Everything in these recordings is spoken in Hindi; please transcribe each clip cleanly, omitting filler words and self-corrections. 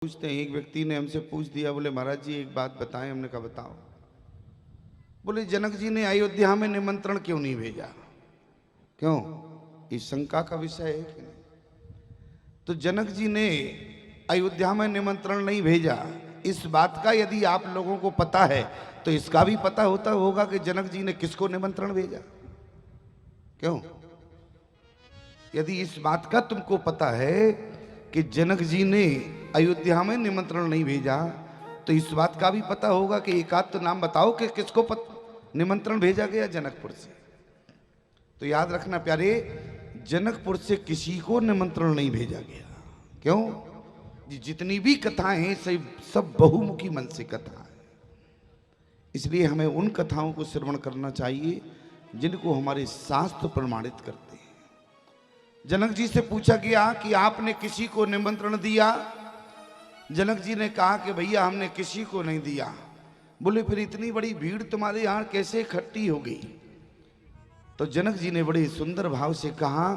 पूछते हैं। एक व्यक्ति ने हमसे पूछ दिया, बोले महाराज जी एक बात बताएं। हमने कहा बताओ। बोले जनक जी ने अयोध्या में निमंत्रण क्यों नहीं भेजा? क्यों? इस शंका का विषय है कि नहीं? तो जनक जी ने अयोध्या में निमंत्रण नहीं भेजा, इस बात का यदि आप लोगों को पता है तो इसका भी पता होता होगा कि जनक जी ने किसको निमंत्रण भेजा। क्यों? यदि इस बात का तुमको पता है कि जनक जी ने अयोध्या में निमंत्रण नहीं भेजा, तो इस बात का भी पता होगा कि एक आध तो नाम बताओ कि किसको निमंत्रण भेजा गया जनकपुर से। तो याद रखना प्यारे, जनकपुर से किसी को निमंत्रण नहीं भेजा गया। क्यों? जितनी भी कथाएं हैं सब बहुमुखी मन से कथा है, इसलिए हमें उन कथाओं को श्रवण करना चाहिए जिनको हमारे शास्त्र प्रमाणित करते हैं। जनक जी से पूछा गया कि आपने किसी को निमंत्रण दिया? जनक जी ने कहा कि भैया हमने किसी को नहीं दिया। बोले फिर इतनी बड़ी भीड़ तुम्हारे यहाँ कैसे इकट्ठी हो गई? तो जनक जी ने बड़े सुंदर भाव से कहा,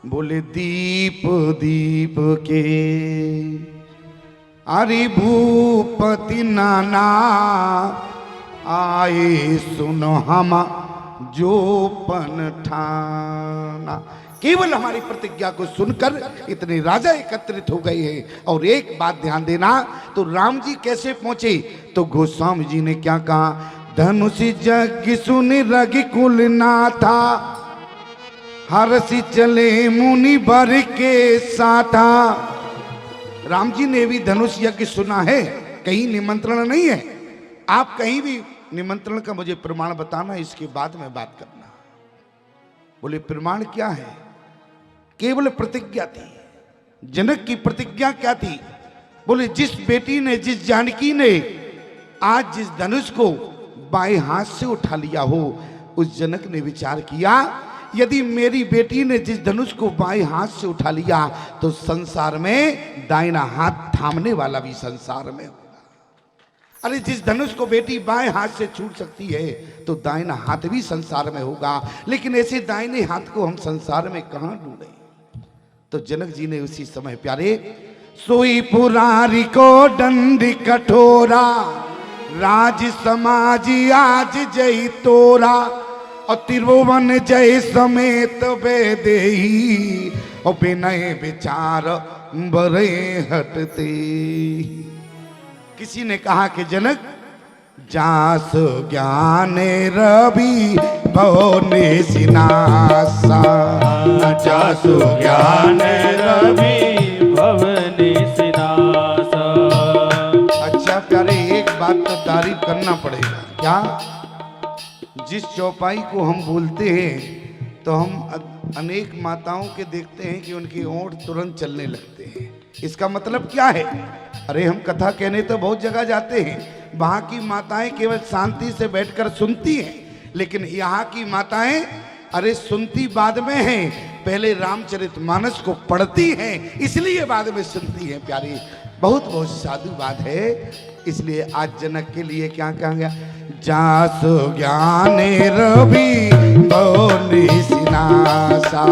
बोले दीप दीप के अरे भूपति नाना आए सुनो हम जो पन ठाना। केवल हमारी प्रतिज्ञा को सुनकर इतने राजा एकत्रित हो गए हैं। और एक बात ध्यान देना, तो राम जी कैसे पहुंचे? तो गोस्वामी जी ने क्या कहा, धनुष जग सुन रघुकुल नाथा हरसि चले मुनि बर के साथा। राम जी ने भी धनुष यज्ञ सुना है, कहीं निमंत्रण नहीं है। आप कहीं भी निमंत्रण का मुझे प्रमाण बताना, इसके बाद में बात करना। बोले प्रमाण क्या है? केवल प्रतिज्ञा थी। जनक की प्रतिज्ञा क्या थी? बोले जिस बेटी ने, जिस जानकी ने आज जिस धनुष को बाएं हाथ से उठा लिया हो, उस जनक ने विचार किया यदि मेरी बेटी ने जिस धनुष को बाएं हाथ से उठा लिया तो संसार में दाहिना हाथ थामने वाला भी संसार में होगा। अरे जिस धनुष को बेटी बाएं हाथ से छूट सकती है तो दाहिना हाथ भी संसार में होगा, लेकिन ऐसे दाहिने हाथ को हम संसार में कहां ढूंढें? तो जनक जी ने उसी समय प्यारे, सोई पुरारी को दंड कठोरा राज समाज आज जय तोरा और त्रिभुवन जय समेत बेदेही और बिनय विचार बरे हटते। किसी ने कहा कि जनक जास ज्ञान रवि भवने सिनासा, जासु ज्ञान रवि भवने सिनासा। अच्छा प्यारे, एक बात तो तारीफ करना पड़ेगा। क्या? जिस चौपाई को हम बोलते हैं तो हम अनेक माताओं के देखते हैं कि उनकी ओंठ तुरंत चलने लगते हैं। इसका मतलब क्या है? अरे हम कथा कहने तो बहुत जगह जाते हैं, वहां की माताएं केवल शांति से बैठकर सुनती हैं, लेकिन यहाँ की माताएं अरे सुनती बाद में हैं, पहले रामचरितमानस को पढ़ती हैं, इसलिए बाद में सुनती हैं। प्यारी, बहुत बहुत साधु बात है। इसलिए आज जनक के लिए क्या कहा गया, जासु ज्ञान रवि भवने सिनासा,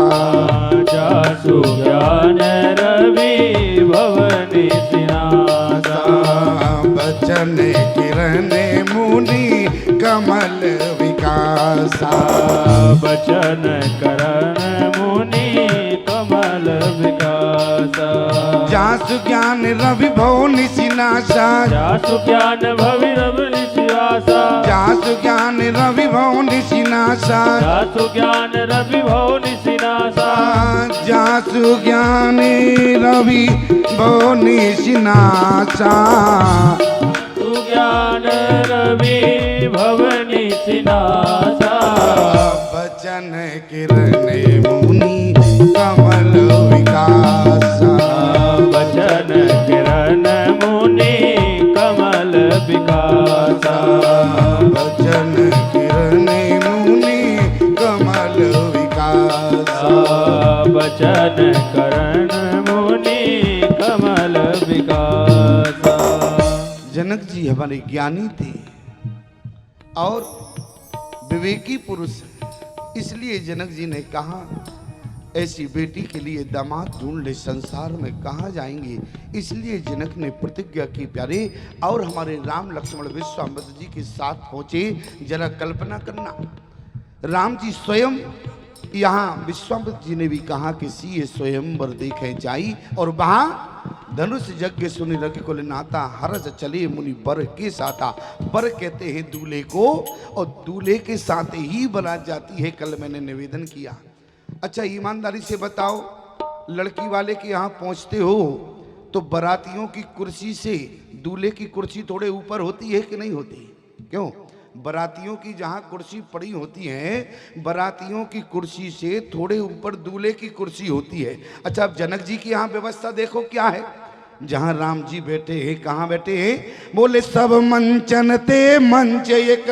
जासु ज्ञान रवि भवने सिनासा। बचन किरण मुनि कमल विकासा, बचन करण मुनि कमल विकासा। जासु ज्ञान रवि भवने सिनासा, जासु ज्ञान भवि रवि सिनासा, जासु ज्ञान रवि भवने सिनासा, जासु ज्ञान रवि भवनि सिनासा। जासु ज्ञान रवि भवने सिनासा, ज्ञान रवि भवनि सिनासा। बचन किरण मुनि कमल विकासा, बचन किरण मुनि कमल विकासा। बचन किरण मुनि कमल विकासा, बचन करण मुनि कमल विकासा। जनक जी हमारे ज्ञानी थे और विवेकी पुरुष, इसलिए जनक जी ने कहा ऐसी बेटी के लिए दामाद ढूंढ संसार में कहाँ जाएंगे। इसलिए जनक ने प्रतिज्ञा की प्यारे, और हमारे राम लक्ष्मण विश्वामित्र जी के साथ पहुंचे। जरा कल्पना करना, राम जी स्वयं यहाँ, विश्वामित्र जी ने भी कहा कि सी स्वयंवर देखे जाई, और वहां धनुष यज्ञ सुनि रखी को नाता हरस चले मुनि बर के साथा। बर कहते हैं दूल्हे को, और दूल्हे के साथ ही बारात जाती है। कल मैंने निवेदन किया। अच्छा ईमानदारी से बताओ, लड़की वाले के यहाँ पहुंचते हो तो बारातियों की कुर्सी से दूल्हे की कुर्सी थोड़े ऊपर होती है कि नहीं होती? क्यों? बारातियों की जहाँ कुर्सी पड़ी होती है, बारातियों की कुर्सी से थोड़े ऊपर दूल्हे की कुर्सी होती है। अच्छा अब जनक जी की यहाँ व्यवस्था देखो क्या है। जहाँ राम जी बैठे हैं, कहाँ बैठे हैं? बोले सब मंचन ते मंच एक,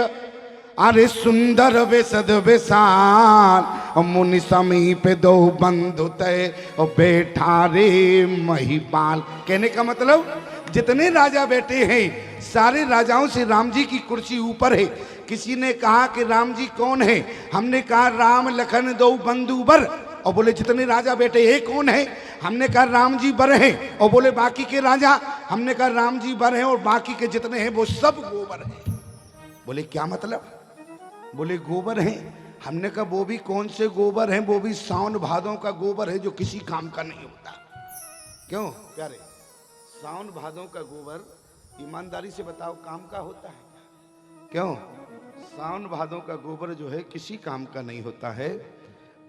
अरे सुंदर वेसद वेसार, मुनि समीप दो बंधु तय बैठा रे महिपाल। कहने का मतलब जितने राजा बैठे हैं सारे राजाओं से राम जी की कुर्सी ऊपर है। किसी ने कहा कि राम जी कौन है? हमने कहा राम लखन दो बंधु बर, और बोले जितने राजा बैठे ये कौन है? हमने कहा राम जी बर हैं, और बोले बाकी के राजा? हमने कहा राम जी बर हैं और बाकी के जितने हैं वो सब गोबर हैं। बोले क्या मतलब? बोले गोबर हैं। हमने कहा वो भी कौन से गोबर हैं? वो भी सावन भादों का गोबर है जो किसी काम का नहीं होता। क्यों प्यारे? सावन भादों का गोबर ईमानदारी से बताओ काम का होता है? क्यों? सावन भादों का गोबर जो है किसी काम का नहीं होता है।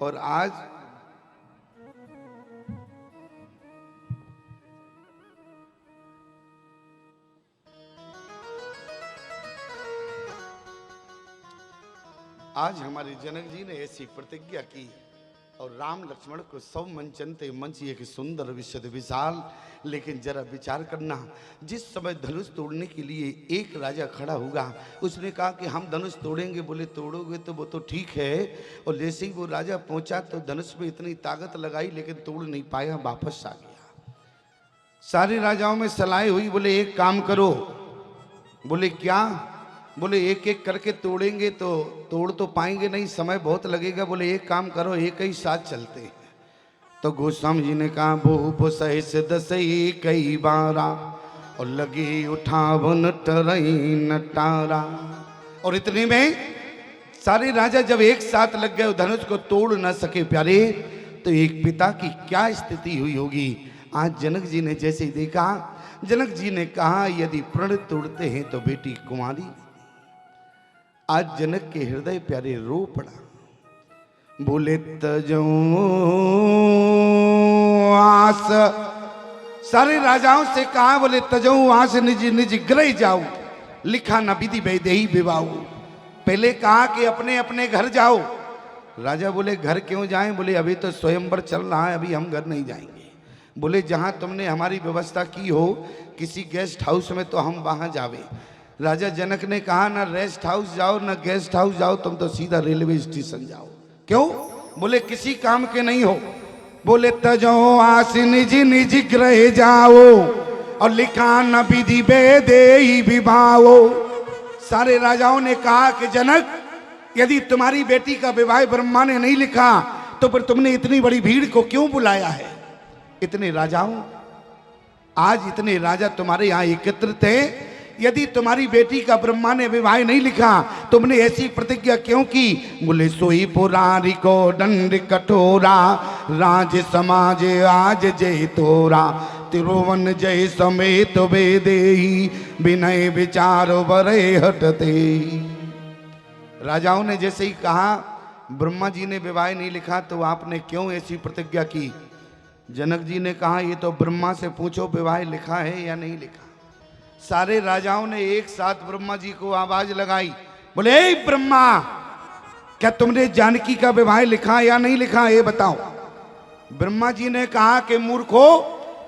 और आज हमारे जनक जी ने ऐसी प्रतिज्ञा की, और राम लक्ष्मण को सब मंचनते मंच एक सुंदर विशद विशाल। लेकिन जरा विचार करना, जिस समय धनुष तोड़ने के लिए एक राजा खड़ा होगा, उसने कहा कि हम धनुष तोड़ेंगे। बोले तोड़ोगे तो वो तो ठीक है। और जैसे ही वो राजा पहुंचा तो धनुष में इतनी ताकत लगाई लेकिन तोड़ नहीं पाया, वापस आ गया। सारे राजाओं में सलाह हुई, बोले एक काम करो। बोले क्या? बोले एक एक करके तोड़ेंगे तो तोड़ तो पाएंगे नहीं, समय बहुत लगेगा। बोले एक काम करो, एक ही साथ चलते हैं। तो गोस्वामी जी ने कहा भूप सहिस दसई कई बारा, और लगी उठावन टरई नटारा। और इतने में सारे राजा जब एक साथ लग गए, धनुष को तोड़ न सके प्यारे, तो एक पिता की क्या स्थिति हुई होगी। आज जनक जी ने जैसे ही देखा, जनक जी ने कहा यदि प्रण तोड़ते हैं तो बेटी कुंवारी। आज जनक के हृदय प्यारे रो पड़ा। बोले तजो आस, सारे राजाओं से कहा, बोले तजो आस निज निज ग्रह जाओ, लिखा न विधि वैदेही विवाह। पहले कहा कि अपने अपने घर जाओ। राजा बोले घर क्यों जाएं? बोले अभी तो स्वयंवर चल रहा है, अभी हम घर नहीं जाएंगे। बोले जहां तुमने हमारी व्यवस्था की हो किसी गेस्ट हाउस में तो हम वहां जावे। राजा जनक ने कहा ना रेस्ट हाउस जाओ ना गेस्ट हाउस जाओ, तुम तो सीधा रेलवे स्टेशन जाओ। क्यों? बोले किसी काम के नहीं हो। बोले तजो आस निज निज ग्रह जाओ, और लिखा न विधि वैदेही विवाह। सारे राजाओं ने कहा कि जनक यदि तुम्हारी बेटी का विवाह ब्रह्मा ने नहीं लिखा तो फिर तुमने इतनी बड़ी भीड़ को क्यों बुलाया है? इतने राजाओं, आज इतने राजा तुम्हारे यहाँ एकत्रित थे, यदि तुम्हारी बेटी का ब्रह्मा ने विवाह नहीं लिखा तुमने ऐसी प्रतिज्ञा क्यों की? बोले सोई पुरारी को दंड कठोरा, राज समाज आज जय तोरा, तिरुवन जय समेत वेदेही, विनय विचार बरे हटते। राजाओं ने जैसे ही कहा ब्रह्मा जी ने विवाह नहीं लिखा तो आपने क्यों ऐसी प्रतिज्ञा की? जनक जी ने कहा ये तो ब्रह्मा से पूछो विवाह लिखा है या नहीं लिखा। सारे राजाओं ने एक साथ ब्रह्मा जी को आवाज लगाई, बोले ए ब्रह्मा, क्या तुमने जानकी का विवाह लिखा या नहीं लिखा, ये बताओ। ब्रह्मा जी ने कहा कि मूर्खो,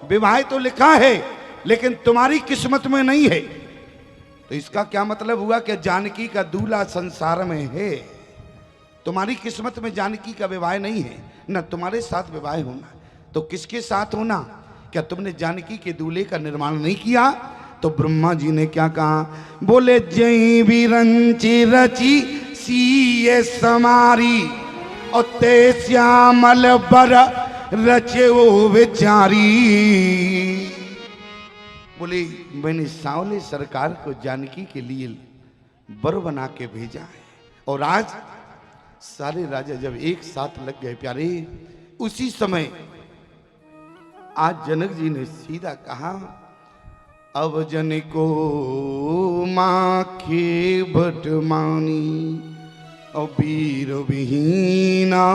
विवाह तो लिखा है लेकिन तुम्हारी किस्मत में नहीं है। तो इसका क्या मतलब हुआ कि जानकी का दूल्हा संसार में है, तुम्हारी किस्मत में जानकी का विवाह नहीं है, न तुम्हारे साथ विवाह होना। तो किसके साथ होना? क्या तुमने जानकी के दूल्हे का निर्माण नहीं किया? तो ब्रह्मा जी ने क्या कहा? बोले जय भी रंची रची सीए समारी, और ते श्यामल बर रचे वो बेचारी। बोले मैंने सांवले सरकार को जानकी के लिए बर बना के भेजा है। और आज सारे राजा जब एक साथ लग गए प्यारे, उसी समय आज जनक जी ने सीधा कहा, अब जन को माखे भटमानी और वीर विहीना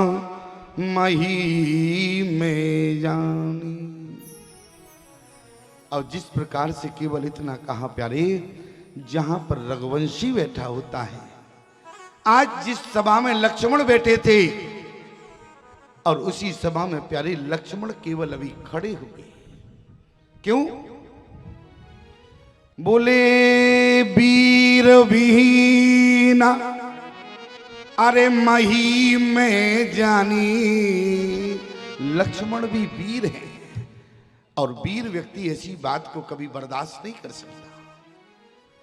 मही में जानी। और जिस प्रकार से केवल इतना कहा प्यारे, जहां पर रघुवंशी बैठा होता है, आज जिस सभा में लक्ष्मण बैठे थे और उसी सभा में प्यारे लक्ष्मण केवल अभी खड़े हो गए। क्यों? बोले वीर विहीना अरे मही में जानी। लक्ष्मण भी वीर है और वीर व्यक्ति ऐसी बात को कभी बर्दाश्त नहीं कर सकता।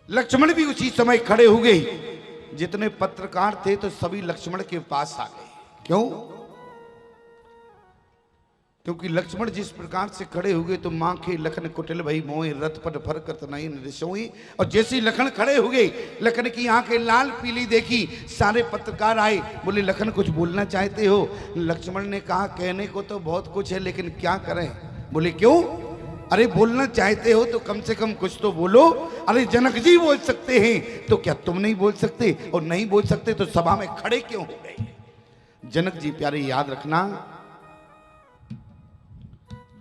लक्ष्मण भी उसी समय खड़े हो गए। जितने पत्रकार थे तो सभी लक्ष्मण के पास आ गए। क्यों? क्योंकि लक्ष्मण जिस प्रकार से खड़े हो गए तो मां के लखन कुटिल भई मोए रथ पर फर करत नहीं निरसोई। और जैसे ही लखन खड़े हो गए, लखन की आंखें लाल पीली देखी, सारे पत्रकार आए। बोले लखन कुछ बोलना चाहते हो? लक्ष्मण ने कहा कहने को तो बहुत कुछ है लेकिन क्या करें। बोले क्यों? अरे बोलना चाहते हो तो कम से कम कुछ तो बोलो। अरे जनक जी बोल सकते हैं तो क्या तुम नहीं बोल सकते? और नहीं बोल सकते तो सभा में खड़े क्यों हो गए? जनक जी प्यारे याद रखना,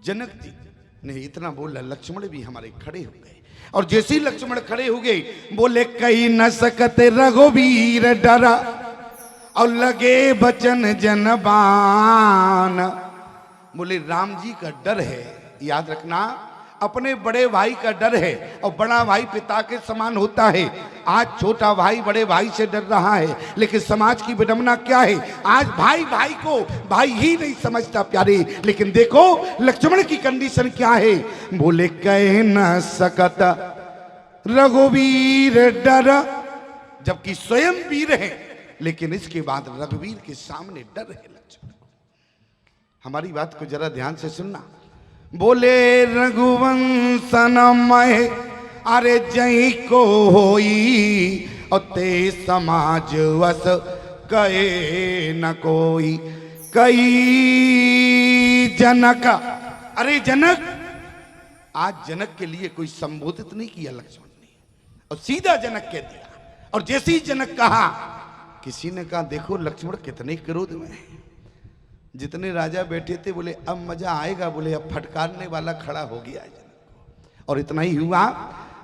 जनक जी ने इतना बोला, लक्ष्मण भी हमारे खड़े हो गए। और जैसे ही लक्ष्मण खड़े हो गए, बोले कहीं न सकते रघुवीर डरा और लगे बचन जनबान। बोले राम जी का डर है, याद रखना, अपने बड़े भाई का डर है। और बड़ा भाई पिता के समान होता है। आज छोटा भाई बड़े भाई से डर रहा है, लेकिन समाज की विडंबना क्या है, आज भाई भाई को भाई ही नहीं समझता प्यारे। लेकिन देखो लक्ष्मण की कंडीशन क्या है। बोले कह न सकत रघुवीर डर, जबकि स्वयं वीर है, लेकिन इसके बाद रघुवीर के सामने डर है लक्ष्मण। हमारी बात को जरा ध्यान से सुनना। बोले रघुवंशनमय अरे जय को होई और ते समाज वस कहे न कोई। कई जनक, अरे जनक, आज जनक के लिए कोई संबोधित नहीं किया लक्ष्मण ने, और सीधा जनक कह दिया। और जैसे ही जनक कहा, किसी ने कहा देखो लक्ष्मण कितने क्रोध में है। जितने राजा बैठे थे बोले अब मजा आएगा, बोले अब फटकारने वाला खड़ा हो गया जनक। और इतना ही हुआ।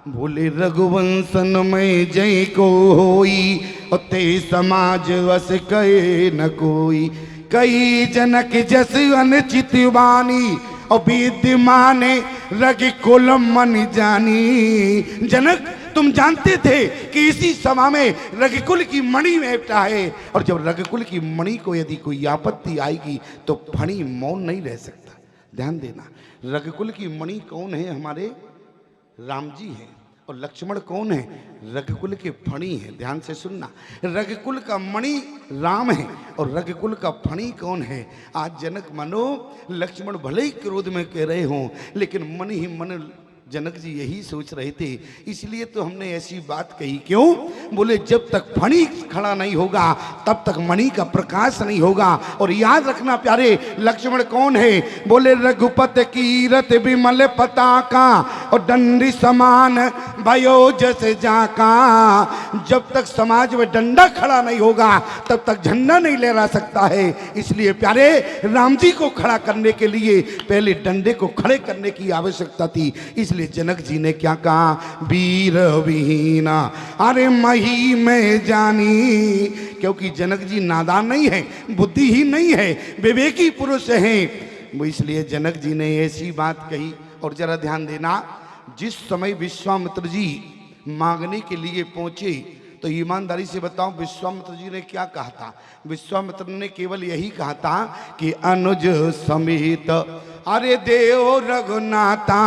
बोले रघुवंशन में जय को होई और ते समाज वस कहे न कोई। कई जनक जस अनुचित वाणी और विद्यमान रघु कुल मन जानी। जनक तुम जानते थे कि इसी सभा में रघुकुल की मणि बैठा है, और जब रघुकुल की मणि को यदि कोई आपत्ति आएगी तो फणी मौन नहीं रह सकता। ध्यान देना, रघुकुल की मणि कौन है? हमारे राम जी हैं। और लक्ष्मण कौन है? रघुकुल के फणी है। ध्यान से सुनना, रघुकुल का मणि राम है और रघुकुल का फणी कौन है? आज जनक मानो लक्ष्मण भले ही क्रोध में कह रहे हों, लेकिन मन ही मन जनक जी यही सोच रहे थे। इसलिए तो हमने ऐसी बात कही। क्यों? बोले जब तक फणी खड़ा नहीं होगा तब तक मणि का प्रकाश नहीं होगा। और याद रखना प्यारे, लक्ष्मण कौन है? बोले रघुपत कीरत विमल पताका और दंडी समान भयो जस जाका। जब तक समाज में डंडा खड़ा नहीं होगा तब तक झंडा नहीं लहरा सकता है। इसलिए प्यारे राम जी को खड़ा करने के लिए पहले डंडे को खड़े करने की आवश्यकता थी। इसलिए जनक जी ने क्या कहा? वीर विहीना अरे मही में जानी। क्योंकि जनक जी नादान नहीं है, बुद्धि ही नहीं है, विवेकी पुरुष हैं। इसलिए जनक जी ने ऐसी बात कही। और जरा ध्यान देना, जिस समय विश्वामित्र जी मांगने के लिए पहुंचे तो ईमानदारी से बताओ विश्वामित्र जी ने क्या कहा था? विश्वामित्र ने केवल यही कहा था कि अनुज समेत अरे देव रघुनाथा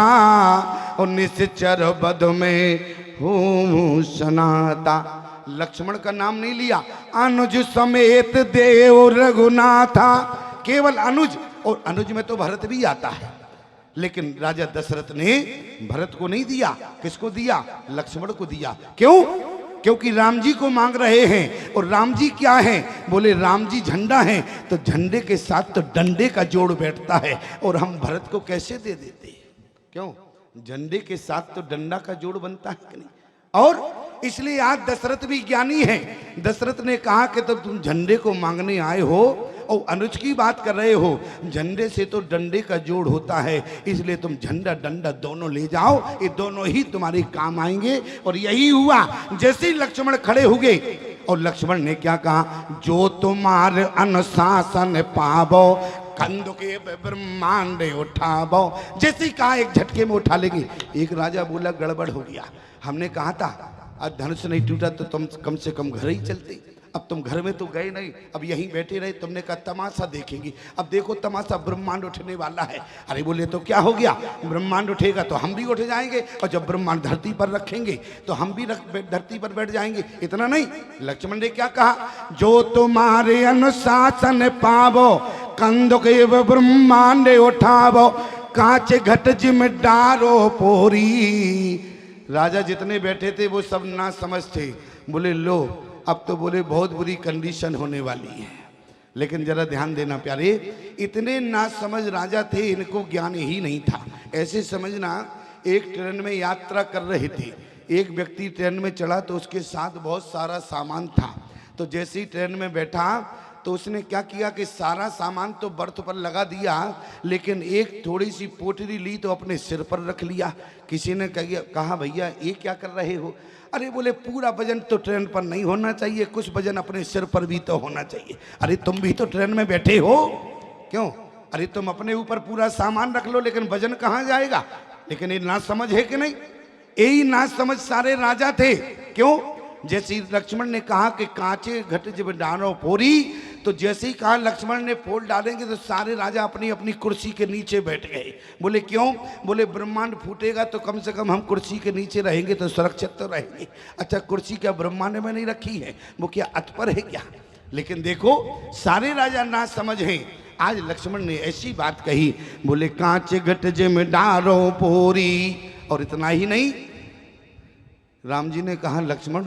और निश्चर बध में हूँ सनाता। लक्ष्मण का नाम नहीं लिया। अनुज समेत देव रघुनाथा, केवल अनुज, और अनुज में तो भरत भी आता है, लेकिन राजा दशरथ ने भरत को नहीं दिया। किसको दिया? लक्ष्मण को दिया। क्यों? क्योंकि राम जी को मांग रहे हैं, और राम जी क्या हैं? बोले राम जी झंडा हैं, तो झंडे के साथ तो डंडे का जोड़ बैठता है, और हम भरत को कैसे दे देते? क्यों? झंडे के साथ तो डंडा का जोड़ बनता है कि नहीं? और इसलिए आज दशरथ भी ज्ञानी है। दशरथ ने कहा कि तो तुम झंडे को मांगने आए हो और अनुज की बात कर रहे हो, झंडे से तो डंडे का जोड़ होता है, इसलिए तुम झंडा डंडा दोनों ले जाओ, ये दोनों ही तुम्हारे काम आएंगे। और यही हुआ। जैसे ही लक्ष्मण खड़े हो गए, और लक्ष्मण ने क्या कहा? जो तुम्हारे अनुशासन पावो, कंदुके ब्रह्मांड उठावो। जैसे ही कहा एक झटके में उठा लेंगे। एक राजा बोला गड़बड़ हो गया, हमने कहा था आज धनुष नहीं टूटा तो तुम कम से कम घर ही चलते, अब तुम घर में तो गए नहीं, अब यहीं बैठे रहे। तुमने कहा तमाशा देखेंगे, अब देखो तमाशा, ब्रह्मांड उठने वाला है। अरे बोले तो क्या हो गया? ब्रह्मांड उठेगा तो हम भी उठ जाएंगे, और जब ब्रह्मांड धरती पर रखेंगे तो हम भी धरती पर बैठ जाएंगे। इतना नहीं, लक्ष्मण ने क्या कहा? जो तुम्हारे अनुशासन पावो, कंदुके ब्रह्मांड उठावो, कांच घट जिम डारो पोरी। राजा जितने बैठे थे वो सब ना समझ थे। बोले लो, अब तो बोले बहुत बुरी कंडीशन होने वाली है। लेकिन जरा ध्यान देना प्यारे, इतने ना समझ राजा थे, इनको ज्ञान ही नहीं था। ऐसे समझना, एक ट्रेन में यात्रा कर रहे थे, एक व्यक्ति ट्रेन में चढ़ा तो उसके साथ बहुत सारा सामान था। तो जैसे ही ट्रेन में बैठा तो उसने क्या किया कि सारा सामान तो बर्थ पर लगा दिया, लेकिन एक थोड़ी सी पोटली ली तो अपने सिर पर रख लिया। किसी ने कहा भैया ये क्या कर रहे हो? अरे बोले पूरा वजन तो ट्रेन पर नहीं होना चाहिए, कुछ वजन अपने सिर पर भी तो होना चाहिए। अरे तुम भी तो ट्रेन में बैठे हो, क्यों? अरे तुम अपने ऊपर पूरा सामान रख लो, लेकिन वजन कहाँ जाएगा? लेकिन ये ना समझ है कि नहीं? यही ना समझ सारे राजा थे। क्यों? जैसे लक्ष्मण ने कहा कि कांचे घट जब डालो पोरी, तो जैसे ही कहा लक्ष्मण ने पोल डालेंगे तो सारे राजा अपनी अपनी कुर्सी के नीचे बैठ गए। बोले क्यों? बोले ब्रह्मांड फूटेगा तो कम से कम हम कुर्सी के नीचे रहेंगे तो सुरक्षित तो रहेंगे। अच्छा, कुर्सी क्या ब्रह्मांड में नहीं रखी है? वो क्या अतपर है क्या? लेकिन देखो सारे राजा ना समझ हैं। आज लक्ष्मण ने ऐसी बात कही, बोले कांचे घट जिम डारो पोरी। और इतना ही नहीं, राम जी ने कहा लक्ष्मण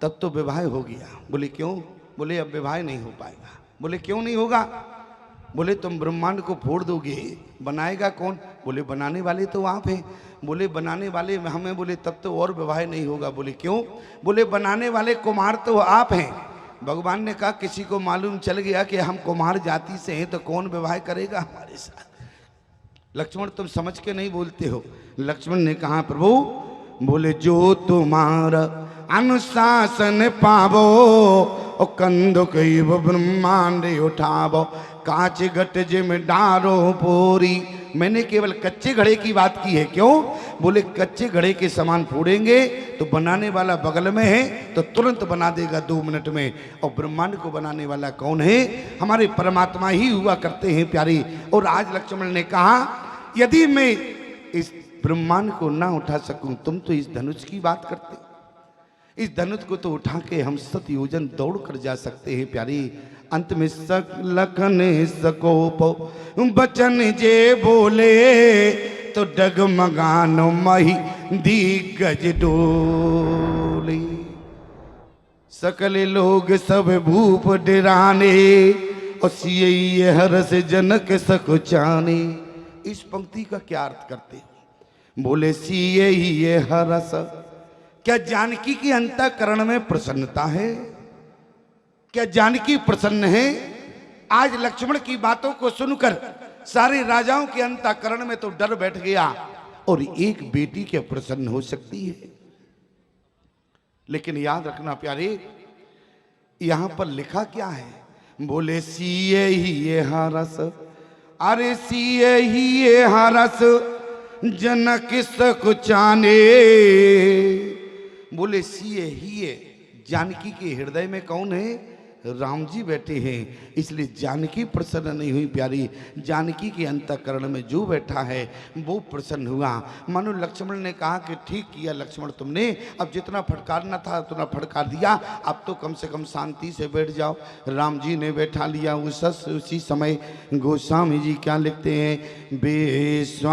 तब तो विवाह हो गया। बोले क्यों? बोले अब विवाह नहीं हो पाएगा। बोले क्यों नहीं होगा? बोले तुम ब्रह्मांड को फोड़ दोगे, बनाएगा कौन? बोले बनाने वाले तो आप हैं। बोले बनाने वाले हमें, बोले तब तो और विवाह नहीं होगा। बोले क्यों? बोले बनाने वाले कुमार तो आप हैं। भगवान ने कहा किसी को मालूम चल गया कि हम कुमार जाति से हैं तो कौन विवाह करेगा हमारे साथ? लक्ष्मण तुम समझ के नहीं बोलते हो। लक्ष्मण ने कहा प्रभु, बोले जो तुम्हारा अनुशासन पावो, ओ कंदुक ब्रह्मांड उठावो, कांच घट जिम डारो पोरी। मैंने केवल कच्चे घड़े की बात की है। क्यों? बोले कच्चे घड़े के सामान फोड़ेंगे तो बनाने वाला बगल में है तो तुरंत बना देगा 2 मिनट में। और ब्रह्मांड को बनाने वाला कौन है? हमारे परमात्मा ही हुआ करते हैं प्यारी। और आज लक्ष्मण ने कहा यदि मैं इस ब्रह्मांड को ना उठा सकूं, तुम तो इस धनुष की बात करते, इस धनुष को तो उठा के हम 7 योजन दौड़ कर जा सकते हैं प्यारी। अंत में लखन सकोप बचन जे बोले, तो डगमगान मही दिग्गज डोले। सकल लोग सब भूप डराने, और सिये हरस जनक सकुचाने। इस पंक्ति का क्या अर्थ करते हैं? बोले सिये ये हरस, क्या जानकी की अंतःकरण में प्रसन्नता है? क्या जानकी प्रसन्न है? आज लक्ष्मण की बातों को सुनकर सारे राजाओं के अंतःकरण में तो डर बैठ गया, और एक बेटी क्या प्रसन्न हो सकती है? लेकिन याद रखना प्यारे, यहां पर लिखा क्या है? बोले सिये ही ये हरस, अरे सिये ही ये हरस जनक सकुचाने। बोले सिये ही ये, जानकी के हृदय में कौन है? राम जी बैठे हैं, इसलिए जानकी प्रसन्न नहीं हुई प्यारी। जानकी के अंतःकरण में जो बैठा है वो प्रसन्न हुआ। मानो लक्ष्मण ने कहा कि ठीक किया लक्ष्मण तुमने, अब जितना फटकारना था उतना फटकार दिया, अब तो कम से कम शांति से बैठ जाओ। राम जी ने बैठा लिया। उसी समय गोस्वामी जी क्या लिखते हैं, विश्वामित्र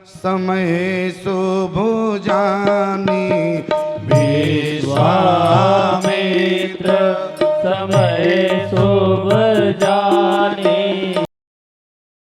समय शुभ जानी, विश्वामित्र समय सो